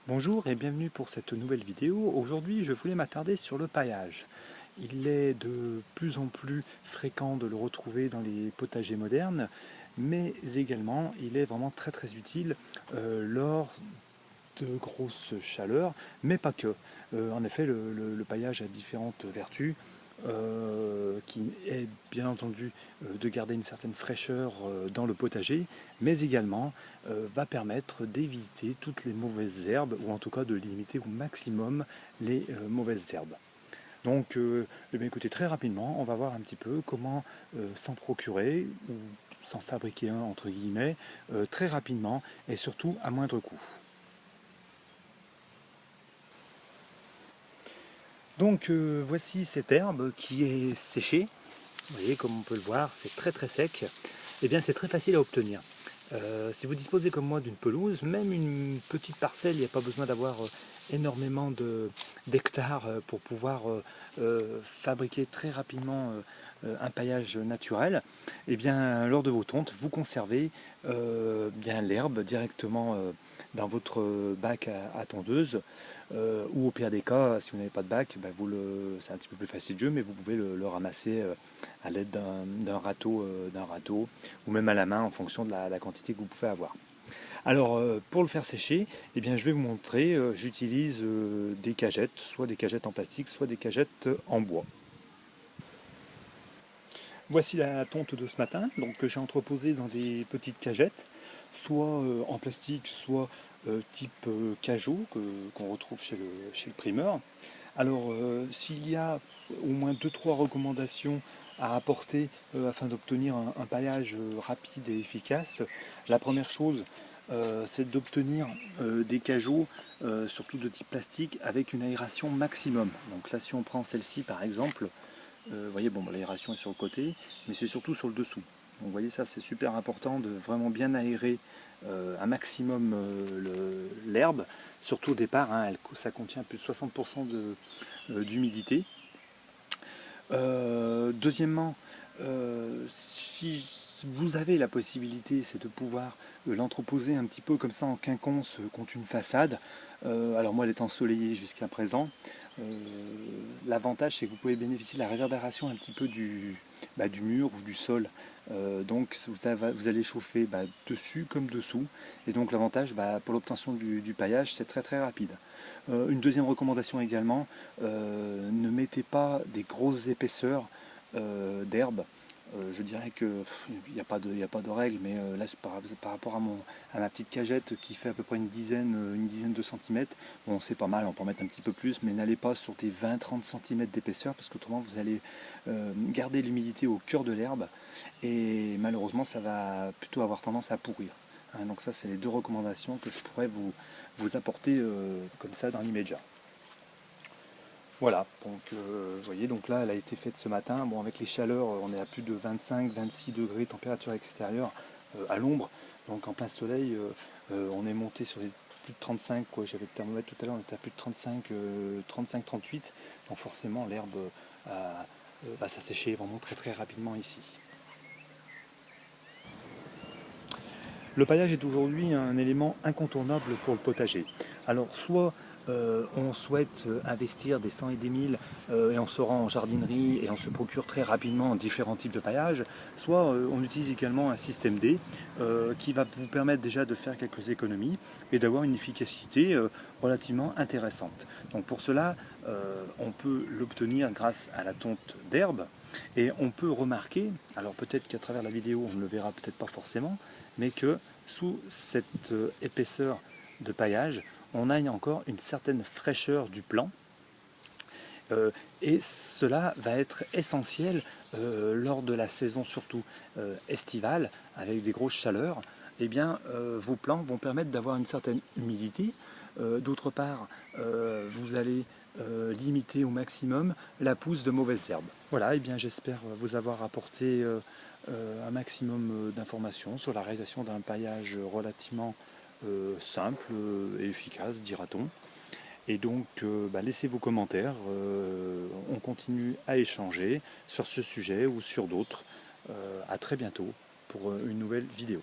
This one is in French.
Bonjour et bienvenue pour cette nouvelle vidéo. Aujourd'hui, je voulais m'attarder sur le paillage. Il est de plus en plus fréquent de le retrouver dans les potagers modernes, mais également il est vraiment très utile lors de grosses chaleurs, mais pas que. En effet, le paillage a différentes vertus, qui est bien entendu de garder une certaine fraîcheur dans le potager, mais également va permettre d'éviter toutes les mauvaises herbes, ou en tout cas de limiter au maximum les mauvaises herbes. Donc, eh bien, écoutez, très rapidement, on va voir un petit peu comment s'en procurer, ou s'en fabriquer un, entre guillemets, très rapidement, et surtout à moindre coût. Donc voici cette herbe qui est séchée. Vous voyez, comme on peut le voir, c'est très sec. Et bien c'est très facile à obtenir. Si vous disposez comme moi d'une pelouse, même une petite parcelle, il n'y a pas besoin d'avoir énormément d'hectares pour pouvoir fabriquer très rapidement un paillage naturel. Et bien lors de vos tontes, vous conservez bien l'herbe directement dans votre bac à tondeuse. Ou au pire des cas, si vous n'avez pas de bac, ben c'est un petit peu plus facile de jeu, mais vous pouvez le ramasser à l'aide d'un râteau, ou même à la main en fonction de la quantité que vous pouvez avoir. Alors pour le faire sécher, eh bien, je vais vous montrer, j'utilise des cagettes, soit des cagettes en plastique, soit des cagettes en bois. Voici la tonte de ce matin, donc que j'ai entreposée dans des petites cagettes, soit en plastique, soit type cajot qu'on retrouve chez le primeur. Alors s'il y a au moins deux trois recommandations à apporter afin d'obtenir un paillage rapide et efficace, la première chose c'est d'obtenir des cajots, surtout de type plastique, avec une aération maximum. Donc là si on prend celle-ci par exemple, vous voyez, bon, l'aération est sur le côté, mais c'est surtout sur le dessous. Donc vous voyez, ça c'est super important de vraiment bien aérer un maximum l'herbe, surtout au départ, hein, ça contient plus de 60% d'humidité. Deuxièmement, si vous avez la possibilité, c'est de pouvoir l'entreposer un petit peu comme ça en quinconce contre une façade. Alors moi, elle est ensoleillée jusqu'à présent. L'avantage, c'est que vous pouvez bénéficier de la réverbération un petit peu du mur ou du sol. Donc vous allez chauffer dessus comme dessous. Et donc l'avantage pour l'obtention du paillage, c'est très rapide. Une deuxième recommandation également, ne mettez pas des grosses épaisseurs d'herbe. Je dirais qu'il n'y a pas de règle, mais là par rapport à ma petite cagette qui fait à peu près une dizaine de centimètres, bon c'est pas mal, on peut en mettre un petit peu plus, mais n'allez pas sur des 20-30 cm d'épaisseur parce qu'autrement vous allez garder l'humidité au cœur de l'herbe et malheureusement ça va plutôt avoir tendance à pourrir. Hein, donc ça c'est les deux recommandations que je pourrais vous apporter comme ça dans l'immédiat. Voilà, donc vous voyez, donc là elle a été faite ce matin. Bon, avec les chaleurs, on est à plus de 25-26 degrés température extérieure à l'ombre. Donc en plein soleil, on est monté sur les plus de 35, quoi. J'avais le thermomètre tout à l'heure, on était à plus de 35-38. Donc forcément l'herbe va s'assécher vraiment très rapidement ici. Le paillage est aujourd'hui un élément incontournable pour le potager. Alors soit on souhaite investir des cent et des mille et on se rend en jardinerie et on se procure très rapidement différents types de paillage, soit on utilise également un système D qui va vous permettre déjà de faire quelques économies et d'avoir une efficacité relativement intéressante. Donc pour cela, on peut l'obtenir grâce à la tonte d'herbe. Et on peut remarquer, alors peut-être qu'à travers la vidéo on ne le verra peut-être pas forcément, mais que sous cette épaisseur de paillage, on a encore une certaine fraîcheur du plan. Et cela va être essentiel lors de la saison surtout estivale, avec des grosses chaleurs. Eh bien, vos plants vont permettre d'avoir une certaine humidité. D'autre part, vous allez limiter au maximum la pousse de mauvaises herbes. Voilà, et bien j'espère vous avoir apporté un maximum d'informations sur la réalisation d'un paillage relativement simple et efficace, dira-t-on. Et donc, laissez vos commentaires, on continue à échanger sur ce sujet ou sur d'autres. À très bientôt pour une nouvelle vidéo.